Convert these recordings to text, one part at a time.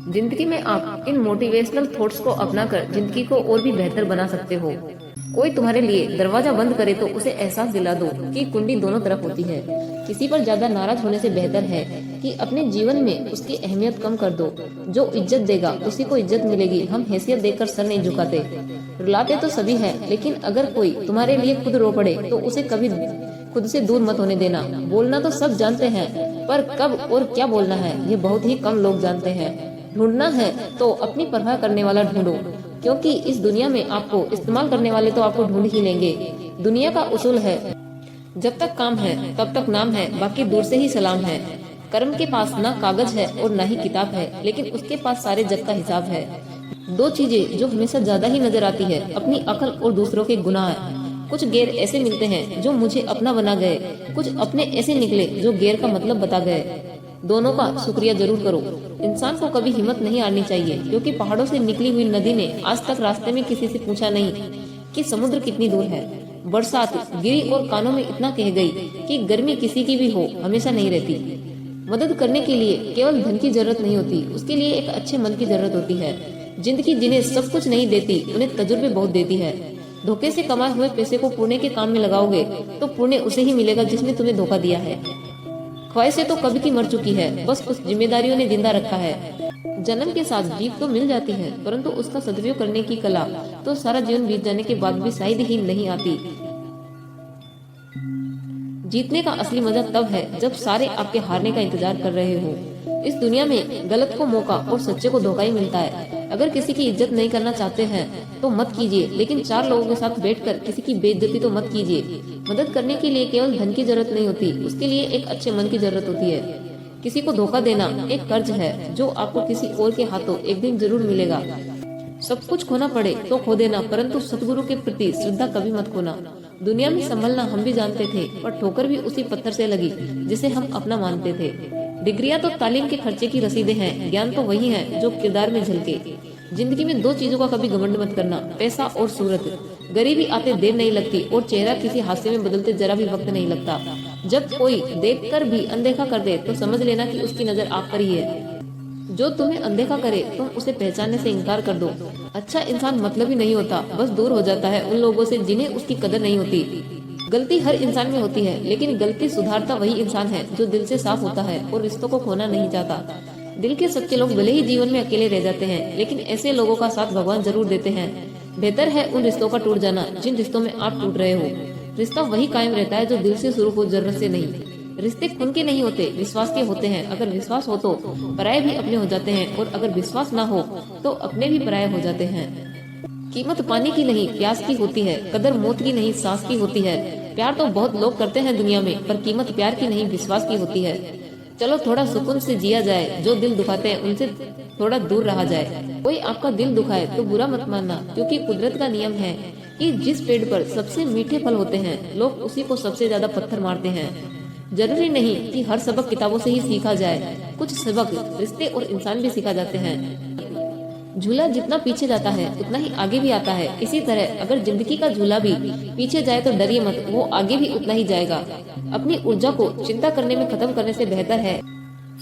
जिंदगी में आप इन मोटिवेशनल थॉट्स को अपनाकर जिंदगी को और भी बेहतर बना सकते हो। कोई तुम्हारे लिए दरवाजा बंद करे तो उसे एहसास दिला दो कि कुंडी दोनों तरफ होती है। किसी पर ज्यादा नाराज होने से बेहतर है कि अपने जीवन में उसकी अहमियत कम कर दो। जो इज्जत देगा उसी को इज्जत मिलेगी। हम हैसियत देखकर सर नहीं झुकाते। रुलाते तो सभी है, लेकिन अगर कोई तुम्हारे लिए खुद रो पड़े तो उसे कभी खुद से दूर मत होने देना। बोलना तो सब जानते हैं, पर कब और क्या बोलना है ये बहुत ही कम लोग जानते हैं। ढूंढना है तो अपनी परवाह करने वाला ढूंढो, क्योंकि इस दुनिया में आपको इस्तेमाल करने वाले तो आपको ढूंढ ही लेंगे। दुनिया का उसूल है, जब तक काम है तब तक नाम है, बाकी दूर से ही सलाम है। कर्म के पास ना कागज है और ना ही किताब है, लेकिन उसके पास सारे जग का हिसाब है। दो चीजें जो हमेशा ज्यादा ही नजर आती है, अपनी अकल और दूसरों के गुनाह। कुछ गैर ऐसे मिलते हैं जो मुझे अपना बना गए, कुछ अपने ऐसे निकले जो गैर का मतलब बता गए। दोनों का शुक्रिया जरूर करो। इंसान को कभी हिम्मत नहीं हारनी चाहिए, क्योंकि पहाड़ों से निकली हुई नदी ने आज तक रास्ते में किसी से पूछा नहीं कि समुद्र कितनी दूर है। बरसात गिरी और कानों में इतना कह गई कि गर्मी किसी की भी हो हमेशा नहीं रहती। मदद करने के लिए केवल धन की जरूरत नहीं होती, उसके लिए एक अच्छे मन की जरूरत होती है। जिंदगी जिन्हें सब कुछ नहीं देती उन्हें तजुर्बे बहुत देती है। धोखे से कमाए हुए पैसे को पुण्य के काम में लगाओगे तो पुण्य उसे ही मिलेगा जिसने तुम्हें धोखा दिया है। ख्वाहिशें तो कभी की मर चुकी है, बस कुछ जिम्मेदारियों ने जिंदा रखा है। जन्म के साथ जीत तो मिल जाती है, परंतु उसका सदुपयोग करने की कला तो सारा जीवन बीत जाने के बाद भी शायद ही नहीं आती। जीतने का असली मजा तब है जब सारे आपके हारने का इंतजार कर रहे हो। इस दुनिया में गलत को मौका और सच्चे को धोखा ही मिलता है। अगर किसी की इज्जत नहीं करना चाहते हैं तो मत कीजिए, लेकिन चार लोगों के साथ बैठकर किसी की बेइज्जती तो मत कीजिए। मदद करने के लिए केवल धन की जरूरत नहीं होती, उसके लिए एक अच्छे मन की जरूरत होती है। किसी को धोखा देना एक कर्ज है जो आपको किसी और के हाथों एक दिन जरूर मिलेगा। सब कुछ खोना पड़े तो खो देना, परंतु सतगुरु के प्रति श्रद्धा कभी मत खोना। दुनिया में संभलना हम भी जानते थे, पर ठोकर भी उसी पत्थर से लगी जिसे हम अपना मानते थे। डिग्रियां तो तालीम के खर्चे की रसीदें हैं, ज्ञान तो वही है जो किरदार में झलके। जिंदगी में दो चीजों का कभी घमंड मत करना, पैसा और सूरत। गरीबी आते देर नहीं लगती और चेहरा किसी हादसे में बदलते जरा भी वक्त नहीं लगता। जब कोई देखकर भी अनदेखा कर दे तो समझ लेना कि उसकी नजर आप पर ही है। जो तुम्हें अनदेखा करे तुम उसे पहचानने से इनकार कर दो। अच्छा इंसान मतलब ही नहीं होता, बस दूर हो जाता है उन लोगों से जिन्हें उसकी कदर नहीं होती। गलती हर इंसान में होती है, लेकिन गलती सुधारता वही इंसान है जो दिल से साफ होता है और रिश्तों को खोना नहीं चाहता। दिल के सच्चे लोग भले ही जीवन में अकेले रह जाते हैं, लेकिन ऐसे लोगों का साथ भगवान जरूर देते हैं। बेहतर है उन रिश्तों का टूट जाना जिन रिश्तों में आप टूट रहे हो। रिश्ता वही कायम रहता है जो दिल से शुरू हो, जरूरत से नहीं। रिश्ते खून के नहीं होते, विश्वास के होते हैं। अगर विश्वास हो तो पराये भी अपने हो जाते हैं, और अगर विश्वास ना हो तो अपने भी पराये हो जाते हैं। कीमत पानी की नहीं प्यास की होती है, कदर मौत की नहीं सांस की होती है। प्यार तो बहुत लोग करते हैं दुनिया में, पर कीमत प्यार की नहीं विश्वास की होती है। चलो थोड़ा सुकून से जिया जाए, जो दिल दुखाते हैं उनसे थोड़ा दूर रहा जाए। कोई आपका दिल दुखाए तो बुरा मत मानना, क्योंकि कुदरत का नियम है कि जिस पेड़ पर सबसे मीठे फल होते हैं लोग उसी को सबसे ज्यादा पत्थर मारते हैं। जरूरी नहीं कि हर सबक किताबों से ही सीखा जाए, कुछ सबक रिश्ते और इंसान भी सिखा जाते हैं। झूला जितना पीछे जाता है उतना ही आगे भी आता है। इसी तरह अगर जिंदगी का झूला भी पीछे जाए तो डरिए मत, वो आगे भी उतना ही जाएगा। अपनी ऊर्जा को चिंता करने में खत्म करने से बेहतर है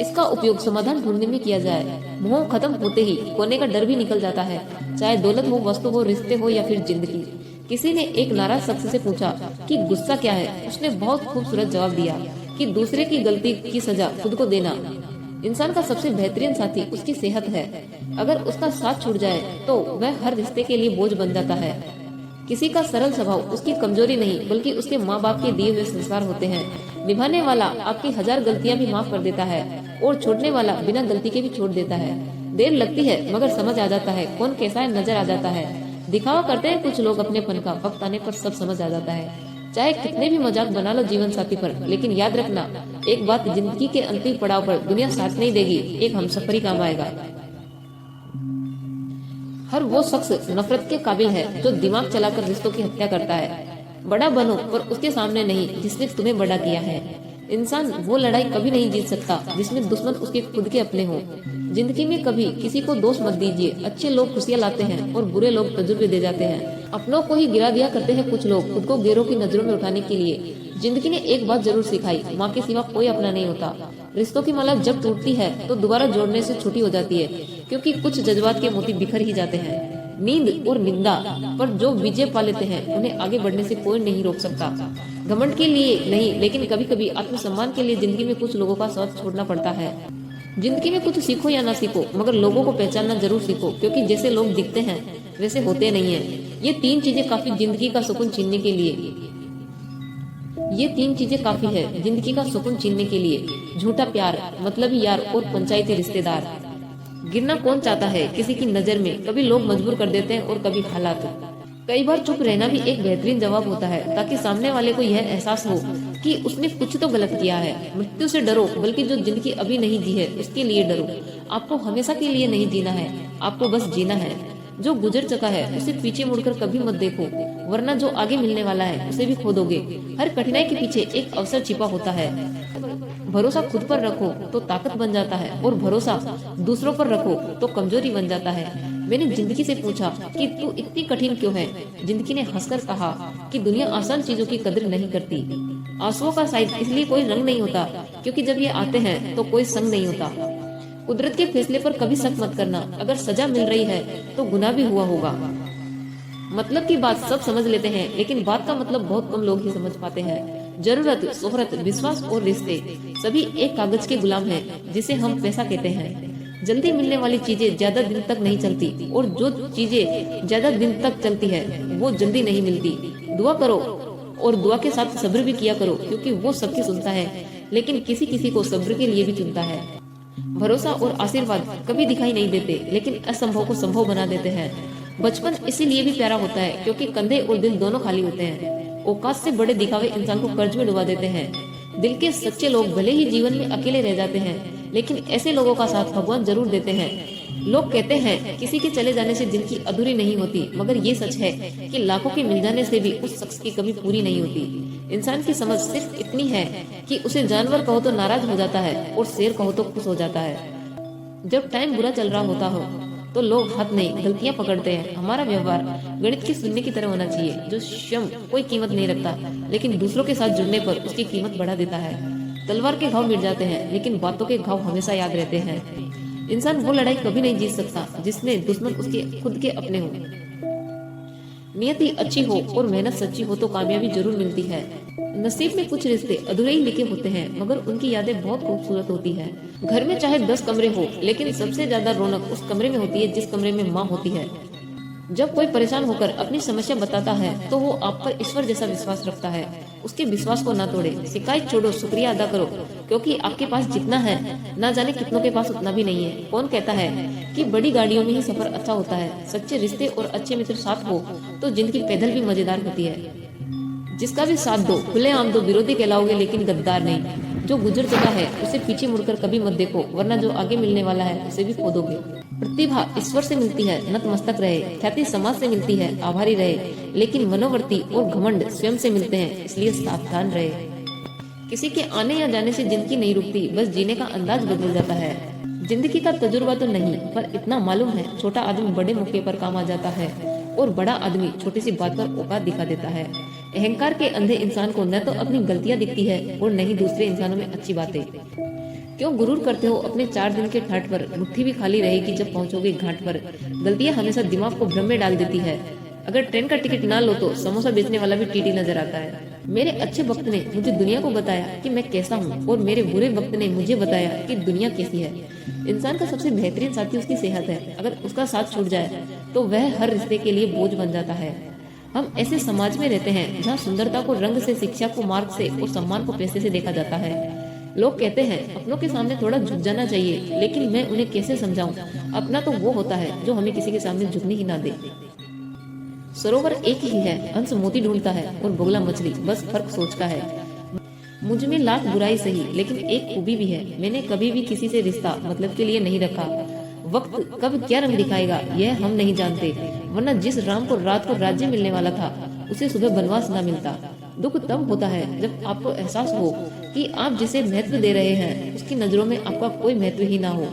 इसका उपयोग समाधान ढूंढने में किया जाए। मोह खत्म होते ही खोने का डर भी निकल जाता है, चाहे दौलत हो, वस्तु हो, रिश्ते हो या फिर जिंदगी। किसी ने एक नाराज शख्स से पूछा कि गुस्सा क्या है। उसने बहुत खूबसूरत जवाब दिया कि दूसरे की गलती की सजा खुद को देना। इंसान का सबसे बेहतरीन साथी उसकी सेहत है। अगर उसका साथ छूट जाए तो वह हर रिश्ते के लिए बोझ बन जाता है। किसी का सरल स्वभाव उसकी कमजोरी नहीं, बल्कि उसके माँ बाप के दिए हुए संस्कार होते हैं। निभाने वाला आपकी 1000 गलतियाँ भी माफ कर देता है, और छोड़ने वाला बिना गलती के भी छोड़ देता है। देर लगती है मगर समझ आ जाता है, कौन कैसा है नजर आ जाता है। दिखावा करते हैं कुछ लोग अपनेपन का, वक्त आने पर सब समझ आ जाता है। चाहे कितने भी मजाक बना लो जीवन साथी पर, लेकिन याद रखना एक बात, जिंदगी के अंतिम पड़ाव पर दुनिया साथ नहीं देगी, एक हमसफर ही काम आएगा। हर वो शख्स नफरत के काबिल है जो दिमाग चलाकर रिश्तों की हत्या करता है। बड़ा बनो पर उसके सामने नहीं जिसने तुम्हें बड़ा किया है। इंसान वो लड़ाई कभी नहीं जीत सकता जिसमें दुश्मन उसके खुद के अपने हों। जिंदगी में कभी किसी को दोष मत दीजिए। अच्छे लोग खुशियाँ लाते हैं और बुरे लोग तजुर्बे दे जाते हैं। अपनों को ही गिरा दिया करते हैं कुछ लोग, खुद को गैरों की नजरों में उठाने के लिए। जिंदगी ने एक बात जरूर सिखाई, माँ के सिवा कोई अपना नहीं होता। रिश्तों की माला जब टूटती है तो दोबारा जोड़ने से छुट्टी हो जाती है, क्योंकि कुछ जज्बात के मोती बिखर ही जाते हैं। नींद और निंदा पर जो विजय पा लेते हैं उन्हें आगे बढ़ने से कोई नहीं रोक सकता। घमंड के लिए नहीं, लेकिन कभी कभी आत्मसम्मान के लिए जिंदगी में कुछ लोगों का साथ छोड़ना पड़ता है। जिंदगी में कुछ सीखो या ना सीखो, मगर लोगों को पहचानना जरूर सीखो, क्योंकि जैसे लोग दिखते हैं वैसे होते नहीं है। ये तीन चीजें काफी जिंदगी का सुकून छीनने के लिए झूठा प्यार, मतलबी यार और पंचायती रिश्तेदार। गिरना कौन चाहता है किसी की नजर में? कभी लोग मजबूर कर देते हैं और कभी हालात। कई बार चुप रहना भी एक बेहतरीन जवाब होता है, ताकि सामने वाले को यह एहसास हो कि उसने कुछ तो गलत किया है। मृत्यु से डरो, बल्कि जो जिंदगी अभी नहीं जी है उसके लिए डरो। आपको हमेशा के लिए नहीं जीना है, आपको बस जीना है। जो गुजर चुका है उसे पीछे मुड़कर कभी मत देखो, वरना जो आगे मिलने वाला है उसे भी खो दोगे। हर कठिनाई के पीछे एक अवसर छिपा होता है। भरोसा खुद पर रखो तो ताकत बन जाता है, और भरोसा दूसरों पर रखो तो कमजोरी बन जाता है। मैंने जिंदगी से पूछा कि तू इतनी कठिन क्यों है? जिंदगी ने हंसकर कहा कि दुनिया आसान चीजों की कदर नहीं करती। आंसुओं का शायद इसलिए कोई रंग नहीं होता क्योंकि जब ये आते हैं तो कोई संग नहीं होता। कुदरत के फैसले पर कभी शक मत करना। अगर सजा मिल रही है तो गुनाह भी हुआ होगा। मतलब की बात सब समझ लेते हैं, लेकिन बात का मतलब बहुत कम लोग ही समझ पाते हैं। जरूरत, शोहरत, विश्वास और रिश्ते सभी एक कागज के गुलाम हैं, जिसे हम पैसा कहते हैं। जल्दी मिलने वाली चीजें ज्यादा दिन तक नहीं चलती, और जो चीजें ज्यादा दिन तक चलती है वो जल्दी नहीं मिलती। दुआ करो, और दुआ के साथ सब्र भी किया करो, क्योंकि वो सबकी सुनता है, लेकिन किसी किसी को सब्र के लिए भी चुनता है। भरोसा और आशीर्वाद कभी दिखाई नहीं देते, लेकिन असंभव को संभव बना देते हैं। बचपन इसीलिए भी प्यारा होता है क्योंकि कंधे और दिल दोनों खाली होते हैं। औकात से बड़े दिखावे इंसान को कर्ज में डुबा देते हैं। दिल के सच्चे लोग भले ही जीवन में अकेले रह जाते हैं, लेकिन ऐसे लोगों का साथ भगवान जरूर देते हैं। लोग कहते हैं किसी के चले जाने से जिंदगी अधूरी नहीं होती, मगर ये सच है कि लाखों के मिल जाने से भी उस शख्स की कभी पूरी नहीं होती। इंसान की समझ सिर्फ इतनी है कि उसे जानवर कहो तो नाराज हो जाता है और शेर कहो तो खुश हो जाता है। जब टाइम बुरा चल रहा होता हो तो लोग हाथ नहीं गलतियां पकड़ते हैं। हमारा व्यवहार गणित के शून्य की तरह होना चाहिए, जो स्वयं कोई कीमत नहीं रखता, लेकिन दूसरों के साथ जुड़ने पर उसकी कीमत बढ़ा देता है। तलवार के घाव मिट जाते हैं, लेकिन बातों के घाव हमेशा याद रहते हैं। इंसान वो लड़ाई कभी नहीं जीत सकता जिसमें दुश्मन उसके खुद के अपने हो। नियति अच्छी हो और मेहनत सच्ची हो तो कामयाबी जरूर मिलती है। नसीब में कुछ रिश्ते अधूरे ही लिखे होते हैं, मगर उनकी यादें बहुत खूबसूरत होती है। घर में चाहे 10 कमरे हो, लेकिन सबसे ज्यादा रौनक उस कमरे में होती है जिस कमरे में माँ होती है। जब कोई परेशान होकर अपनी समस्या बताता है तो वो आप पर ईश्वर जैसा विश्वास रखता है। उसके विश्वास को ना तोड़े। शिकायत छोड़ो, शुक्रिया अदा करो, क्योंकि आपके पास जितना है ना जाने कितनों के पास उतना भी नहीं है। कौन कहता है कि बड़ी गाड़ियों में ही सफर अच्छा होता है? सच्चे रिश्ते और अच्छे मित्र साथ हो तो जिंदगी पैदल भी मजेदार होती है। जिसका भी साथ दो, खुलेआम दो, विरोधी कहलाओगे लेकिन गद्दार नहीं। जो गुजर चुका है उसे पीछे मुड़कर कभी मत देखो, वरना जो आगे मिलने वाला है उसे भी खो दोगे। प्रतिभा ईश्वर से मिलती है, नतमस्तक रहे। ख्याति समाज से मिलती है, आभारी रहे। लेकिन मनोवर्ती और घमंड स्वयं से मिलते हैं, इसलिए सावधान रहे। किसी के आने या जाने से जिंदगी नहीं रुकती, बस जीने का अंदाज बदल जाता है। जिंदगी का तजुर्बा तो नहीं, पर इतना मालूम है छोटा आदमी बड़े मौके पर काम आ जाता है, और बड़ा आदमी छोटी सी बात पर औकात दिखा देता है। अहंकार के अंधे इंसान को न तो अपनी गलतियां दिखती है और न ही दूसरे इंसानों में अच्छी बातें। क्यों गुरूर करते हो अपने 4 दिन के ठाट पर? मुट्ठी भी खाली रहेगी जब पहुंचोगे घाट पर। गलतियां हमेशा दिमाग को भ्रम में डाल देती है। अगर ट्रेन का टिकट ना लो तो समोसा बेचने वाला भी टीटी नजर आता है। मेरे अच्छे वक्त ने मुझे दुनिया को बताया कि मैं कैसा हूँ, और मेरे बुरे वक्त ने मुझे बताया कि दुनिया कैसी है। इंसान का सबसे बेहतरीन साथी उसकी सेहत है। अगर उसका साथ छूट जाए तो वह हर रिश्ते के लिए बोझ बन जाता है। हम ऐसे समाज में रहते हैं जहाँ सुंदरता को रंग से, शिक्षा को मार्ग से और सम्मान को पैसे से देखा जाता है। लोग कहते हैं अपनों के सामने थोड़ा झुक जाना चाहिए, लेकिन मैं उन्हें कैसे समझाऊं? अपना तो वो होता है जो हमें किसी के सामने झुकने ही ना दे। सरोवर एक ही है, हंस मोती ढूंढता है और बोगला मछली, बस फर्क सोच का है। मुझ में लाख बुराई सही, लेकिन एक खूबी भी है, मैंने कभी भी किसी से रिश्ता मतलब के लिए नहीं रखा। वक्त कब क्या रंग दिखाएगा यह हम नहीं जानते, वरना जिस राम को रात को राज्य मिलने वाला था उसे सुबह बनवास ना मिलता। दुख तब होता है जब आपको एहसास हो कि आप जिसे महत्व दे रहे हैं उसकी नजरों में आपका कोई महत्व ही ना हो।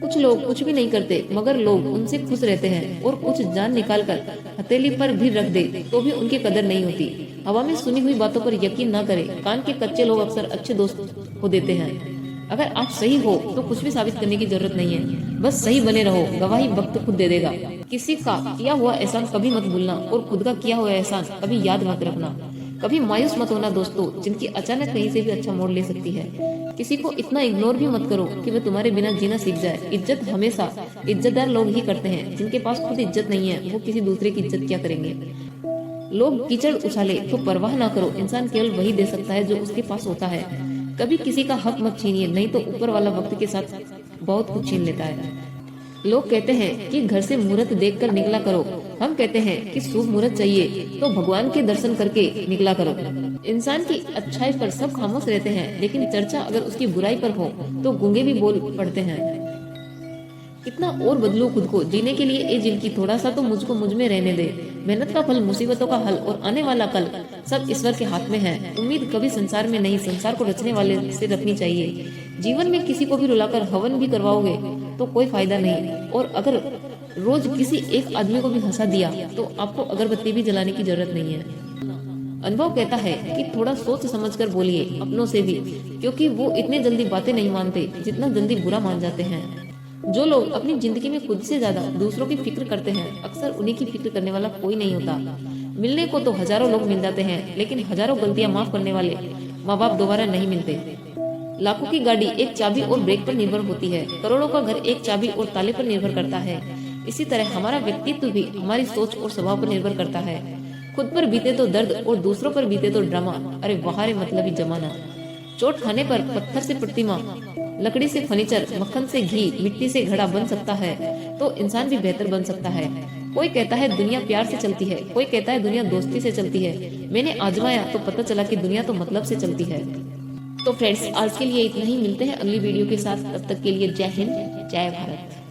कुछ लोग कुछ भी नहीं करते, मगर लोग उनसे खुश रहते हैं, और कुछ जान निकाल कर हथेली पर भी रख दे तो भी उनकी कदर नहीं होती। हवा में सुनी हुई बातों पर यकीन ना करें। कान के कच्चे लोग अक्सर अच्छे दोस्त हो देते हैं। अगर आप सही हो तो कुछ भी साबित करने की जरूरत नहीं है, बस सही बने रहो, गवाही वक्त खुद दे देगा। किसी का किया हुआ एहसान कभी मत भूलना और खुद का किया हुआ एहसान कभी याद मत रखना। कभी मायूस मत होना दोस्तों, जिनकी अचानक कहीं से भी अच्छा मोड़ ले सकती है। किसी को इतना इग्नोर भी मत करो कि वह तुम्हारे बिना जीना सीख जाए। इज्जत हमेशा इज्जतदार लोग ही करते हैं, जिनके पास खुद इज्जत नहीं है वो किसी दूसरे की इज्जत क्या करेंगे। लोग कीचड़ उछाले तो परवाह ना करो, इंसान केवल वही दे सकता है जो उसके पास होता है। कभी किसी का हक मत छीनिए, नहीं तो ऊपर वाला वक्त के साथ बहुत कुछ छीन लेता है। लोग कहते हैं कि घर से मुहूर्त देखकर निकला करो, हम कहते हैं कि शुभ मुहूर्त चाहिए तो भगवान के दर्शन करके निकला करो। इंसान की अच्छाई पर सब खामोश रहते हैं, लेकिन चर्चा अगर उसकी बुराई पर हो तो गूंगे भी बोल पड़ते हैं। कितना और बदलूं खुद को जीने के लिए ए जिंदगी, थोड़ा सा तो मुझको मुझ में रहने दे। मेहनत का फल, मुसीबतों का हल और आने वाला कल सब ईश्वर के हाथ में है। उम्मीद कभी संसार में नहीं, संसार को रचने वाले से रखनी चाहिए। जीवन में किसी को भी रुलाकर हवन भी करवाओगे तो कोई फायदा नहीं, और अगर रोज किसी एक आदमी को भी हंसा दिया तो आपको अगरबत्ती भी जलाने की जरूरत नहीं है। अनुभव कहता है कि थोड़ा सोच समझकर बोलिए अपनों से भी, क्योंकि वो इतने जल्दी बातें नहीं मानते जितना जल्दी बुरा मान जाते हैं। जो लोग अपनी जिंदगी में खुद से ज्यादा दूसरों की फिक्र करते हैं, अक्सर उन्हीं की फिक्र करने वाला कोई नहीं होता। मिलने को तो हजारों लोग मिल जाते हैं, लेकिन हजारों गलतियां माफ करने वाले माँ बाप दोबारा नहीं मिलते। लाखों की गाड़ी एक चाबी और ब्रेक पर निर्भर होती है, करोड़ों का घर एक चाबी और ताले पर निर्भर करता है। इसी तरह हमारा व्यक्तित्व भी हमारी सोच और स्वभाव पर निर्भर करता है। खुद पर बीते तो दर्द और दूसरों पर बीते तो ड्रामा, अरे वाह रे मतलबी जमाना। चोट खाने पर पत्थर से प्रतिमा, लकड़ी से फर्नीचर, मक्खन से घी, मिट्टी से घड़ा बन सकता है तो इंसान भी बेहतर बन सकता है। कोई कहता है दुनिया प्यार से चलती है, कोई कहता है दुनिया दोस्ती से चलती है। मैंने आजमाया तो पता चला कि दुनिया तो मतलब से चलती है। तो फ्रेंड्स, आज के लिए इतना ही, मिलते हैं अगली वीडियो के साथ। तब तक के लिए जय हिंद, जय भारत।